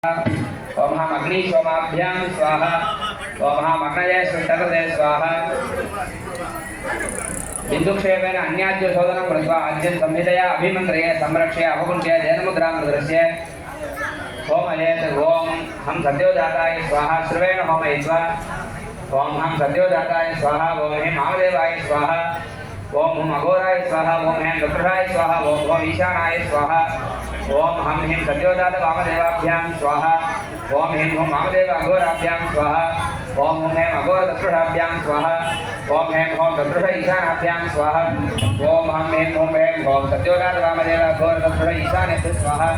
ओम हम अग्निशोमाभ्यां स्वाहा। ओम हम अग्नये सृष्टकृते स्वाहा। बिंदुक्षेपेण अन्याद्यशोधनं कृत्वा अद्य संहितया अभिमन्त्र्य संरक्ष्य अवकुण्ठ्य जैनमुद्रां प्रदर्श्य होमयेत्। ओम हम सद्योजाताय स्वाहा श्रवेण होमयित्वा। ओम हम सद्योजाताय स्वाहा। ओम हें महादेवाय स्वाहा। ओम हम अघोराय स्वाहा। ओम हें दत्रुषाय स्वाहा। ओम ईशानाय स्वाहा। ओम हम हें सद्योजात वामदेवाभ्यां स्वाहा। ओम हें हम वामदेव अघोराभ्यां स्वाहा। ओम हम हें अघोर दत्रुषाभ्यां स्वाहा। ओम हें हम दत्रुष ईशानाभ्यां स्वाहा। ओम हम हें हम सद्योजात वामदेव अघोर दत्रुष ईशानेभ्यः स्वाहा।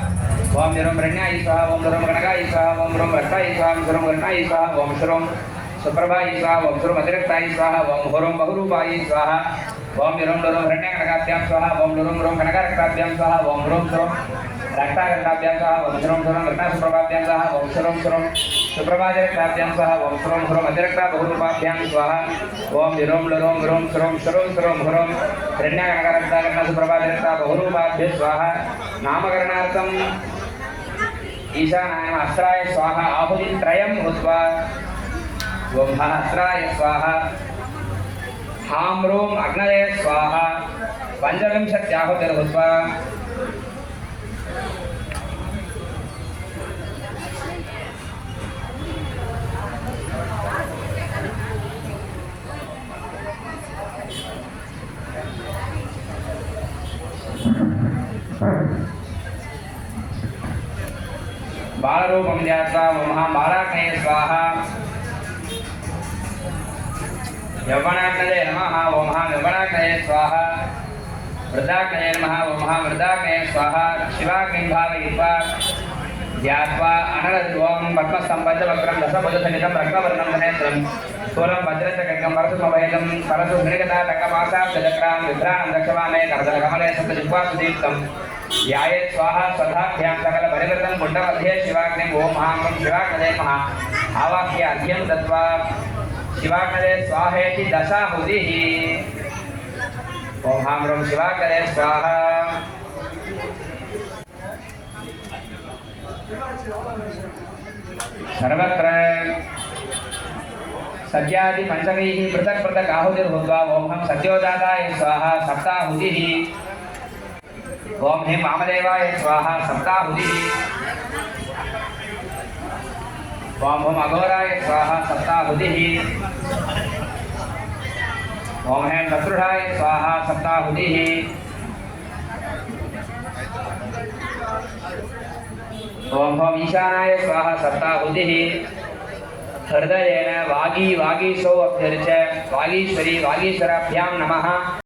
ओम निरुं रण्याय स्वाहा। ओम निरुं गणकाय स्वाहा। ओम निरुं रक्ताय स्वाहा। ओम निरुं गणनाय स्वाहा। ओम श्रुं सुप्रभाय स्वाहा। ओम श्रुं अतिरक्ताय स्वाहा। ओम हुरुं बहुरूपाय स्वाहा। ओम निरुं निरुं रण्यगणकाभ्यां स्वाहा। ओम निरुं निरुं गणकारक्ताभ्यां स्वाहा। ओम हुरुं श्रुं रक्तागणकाभ्यां स्वाहा। ओम श्रुं श्रुं रत्नसुप्रभाभ्यां स्वाहा। ओम श्रुं श्रुं सुप्रभाजरक्ताभ्यां स्वाहा। ओम श्रुं श्रुं अतिरक्ता बहुरूपाभ्यां स्वाहा। ओम निरुं निरुं निरुं श्रुं श्रुं श्रुं हुरुं रण्यगणकारक्तागणसुप्रभाजरक्ता बहुरूपाभ्यः स्वाहा। नामकरणार्थम् ईशानाय अस्त्राय स्वाहा। आहुतिं त्रयं भूत्वा ओम सहस्राय स्वाहा। हां रूं अग्नये स्वाहा। पंचविंशत्याहुतिर्भूत्वा बालरूपं ध्यात्वा ओम बालाग्नये स्वाहा। यौवनाग्नये नमः। ओम यौवनाग्नये स्वाहा। वृद्धाग्नये नमः। ओम वृद्धाग्नये स्वाहा। शिवाग्निं भावयित्वा ध्यात्वा अनरद् ओम पद्मस्तम्भवक्रं दशभुजसहितं रक्तवर्णं नेत्रं स्थूलं वज्रचकटकं परशुमभयदं परशुघ्निगताटकमासाब्दचक्रां विभ्राणं दक्षवामे करदलकमले सप्तजिह्वासुदीप्तं ध्यायेत् स्वाहा। स्वधाभ्यां सकलपरिवृतं कुण्डमध्ये शिवाग्निं ओम हां शिवाग्नये नमः आवाह्य अर्घ्यं दत्त्वा शिवाग्नये स्वाहेति दशाहुतिः। ओम हां ह्रूं शिवाग्नये स्वाहा। सर्वत्र सद्यादि पंचकैः पृथक् पृथक् आहुतिर्भूत्वा ओम हम सद्योजाताय स्वाहा सप्ताहुतिः। ओम हें वामदेवाय स्वाहा सप्ताहुतिः। ओम हम अघोराय स्वाहा सप्ताहुतिः। ओम हें दत्रुषाय स्वाहा सप्ताहुतिः। ओम हम ईशानाय स्वाहा सप्ताहुतिः। हृदयेन वागी वागीशो अभ्यर्च्य वागीश्वरी वागीश्वराभ्यां नमः।